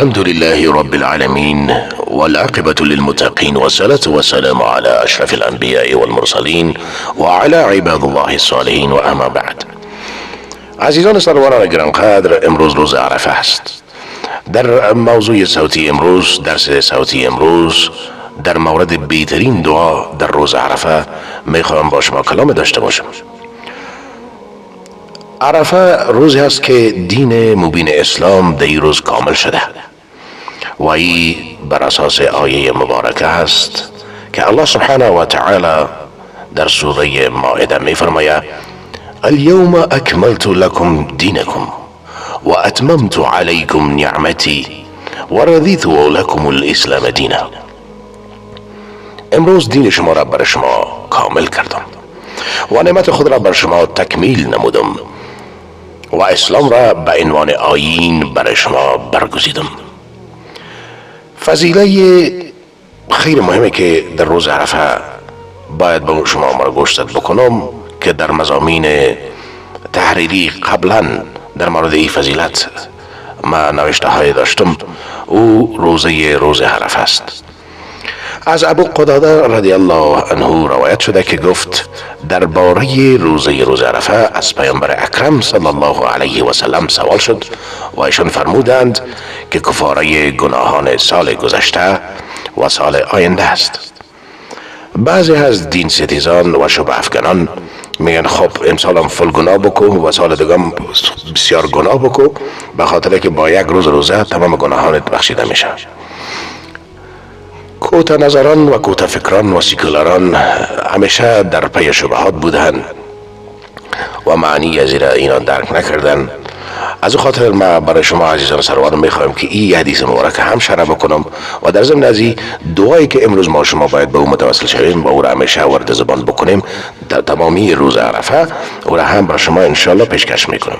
الحمد لله رب العالمين والعاقبة للمتقين والصلاة والسلام على أشرف الأنبياء والمرسلين وعلى عباد الله الصالحين و اما بعد. عزیزان سرواران گرانقدر، امروز روز عرفه است. در موضوع صوتی امروز، درس صوتی امروز در مورد بهترین دعا در روز عرفه میخواهم با شما کلام داشته باشم. عرفه روزی است که دین مبین اسلام در این روز کامل شده و این بر اساس آیه مبارکه است که الله سبحانه و تعالی در سوره مائده می فرماید: اليوم اکملت لكم دینکم و اتممت علیکم نعمتی و رضیت لكم الاسلام دینا. امروز دین شما را بر شما کامل کردم و نعمت خود را بر شما تکمیل نمودم و اسلام را به عنوان آیین بر شما برگزیدم. فضیله خیلی مهمه که در روز عرفه باید به شما مرگوشت بکنم که در مضامین تحریری قبلا در مورد این فضیلت ما نوشته های داشتم. او روز عرفه است. از ابو قتاده رضی الله عنه روایت شده که گفت درباره روز عرفه از پیامبر اکرم صلی الله علیه و سلم سوال شد و ایشان فرمودند که کفاره گناهان سال گذشته و سال آینده است. بعضی از دین ستیزان و شبه افغانان میگن خب امسال هم فل گناه بکو و سال دیگه بسیار گناه بکو، به خاطر که با یک روزه تمام گناهانت بخشیده میشه. کوته نظران و کوته فکران و سیکولاران همیشه در پی شبهات بودن و معنی از اینا درک نکردن. از خاطر ما برای شما عزیزان سروار میخوایم که این حدیث مبارک هم شرح بکنم و در ضمن از این دعایی که امروز ما شما باید به او متوسل شویم و او را همیشه وارد زبان بکنیم در تمامی روز عرفه، او را هم برای شما انشاءالله پیشکش میکنم.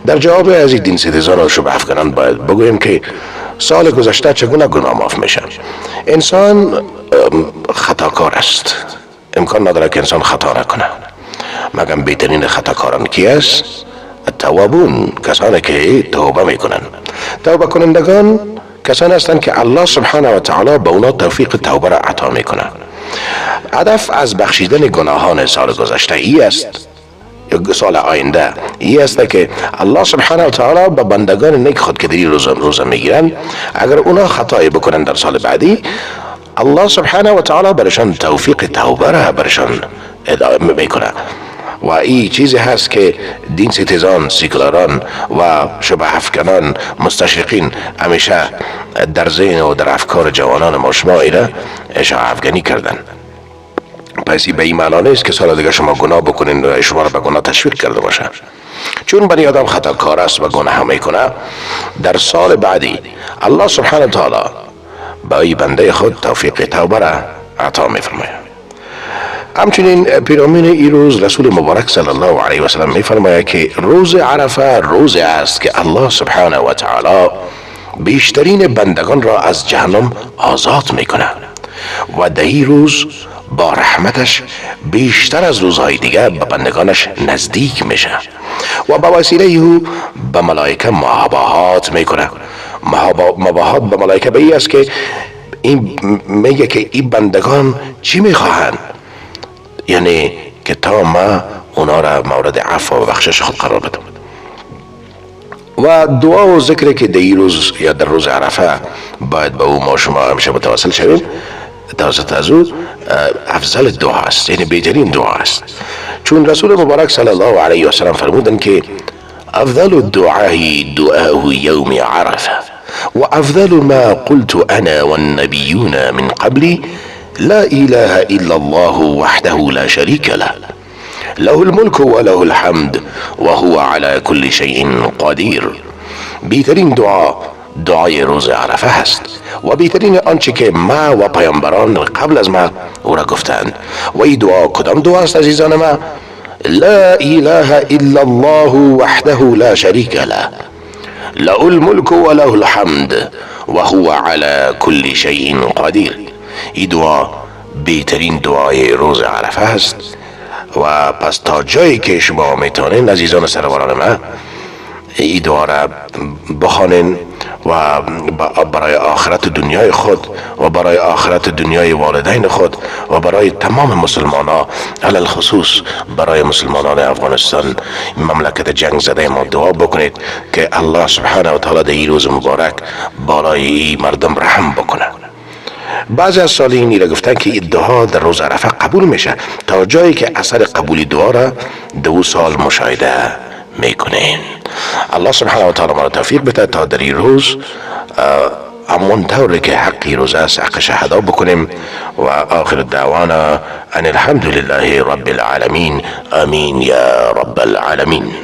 در جواب از این دین ستیزان و شبه افغانان باید بگویم که سال گذشته چگونه گناه معاف میشه. انسان خطاکار است، امکان نداره که انسان خطا نکنه، مگر بهترین خطاکاران کی است؟ التوابون، کسانی که توبه میکنن. توبه کنندگان کسانی هستند که الله سبحانه و تعالی به اونا توفیق توبه را عطا میکنه. هدف از بخشیدن گناهان سال گذشته ای است، سال آینده ای است که الله سبحانه و تعالی به بندگان نیک خود که در این روزه میگیرن، اگر اونا خطایی بکنن در سال بعدی، الله سبحانه و تعالی برشان توفیق توبه را برشان ادامه میکنه. و این چیزی هست که دین ستیزان، سیکولاران و شبه افغانان، مستشرقین همیشه در ذهن و در افکار جوانان ما شما ایره اشاعه افغانی کردن. پس به این معنا نیست که سال دیگه شما گناه بکنین و شما را به گناه تشویق کرده باشه. چون بنی آدم خطاکار است و گناه میکنه، در سال بعدی الله سبحانه و تعالی با این بنده خود توفیق توبه را عطا میفرماید. همچنین پیرامون این روز رسول مبارک صلی الله علیه و سلم میفرماید که روز عرفه روزی است که الله سبحانه و تعالی بیشترین بندگان را از جهنم آزاد میکنه و در این روز با رحمتش بیشتر از روزهای دیگه به بندگانش نزدیک میشه و با وسیله او به ملائکه مباهات میکنه. مباهات به ملائکه به این است که این میگه که این بندگان چی میخواهند، یعنی که تا ما اونا را مورد عفو و بخشش خود قرار بدم. و دعا و ذکر که در این روز یا در روز عرفه باید به او ما شما همیشه متواصل شویم، توسط از او افضل دعا است، یعنی بهترین دعا است. چون رسول مبارک صلی الله علیه و سلم فرمودن که افضل الدعاء دعاء یوم عرفه و افضل ما قلت انا والنبیون من قبلی لا اله الا الله وحده لا شريك له له الملك وله الحمد وهو على كل شيء قدير. بهترین دعای روز عرفه هست و بهترین آنچه که ما و پیامبران قبل از ما او را گفتند. و این دعا کدام دعا است عزیزان ما؟ لا اله الا الله وحده لا شريك له له الملك وله الحمد وهو على كل شيء قدير. این دعا بهترین دعای روز عرفه است و پس تا جایی که شما میتونین عزیزان سرواران ما این دعا را بخوانین و برای آخرت دنیای خود و برای آخرت دنیای والدین خود و برای تمام مسلمانان، علل خصوص برای مسلمانان افغانستان مملکت جنگ زده ما دعا بکنید که الله سبحانه و تعالی در این روز مبارک بالای این مردم رحم بکنه. بعضی از سالین را گفتن که این دعا در روز عرفه قبول میشه تا جایی که اثر قبولی دعا را 2 سال مشاهده میکنین. الله سبحانه و تعالی ما را توفیق بده تا در این روز همون طوری که حقی روز است حق شهدا بکنیم. و آخر دعوانا ان الحمد لله رب العالمین. آمین یا رب العالمین.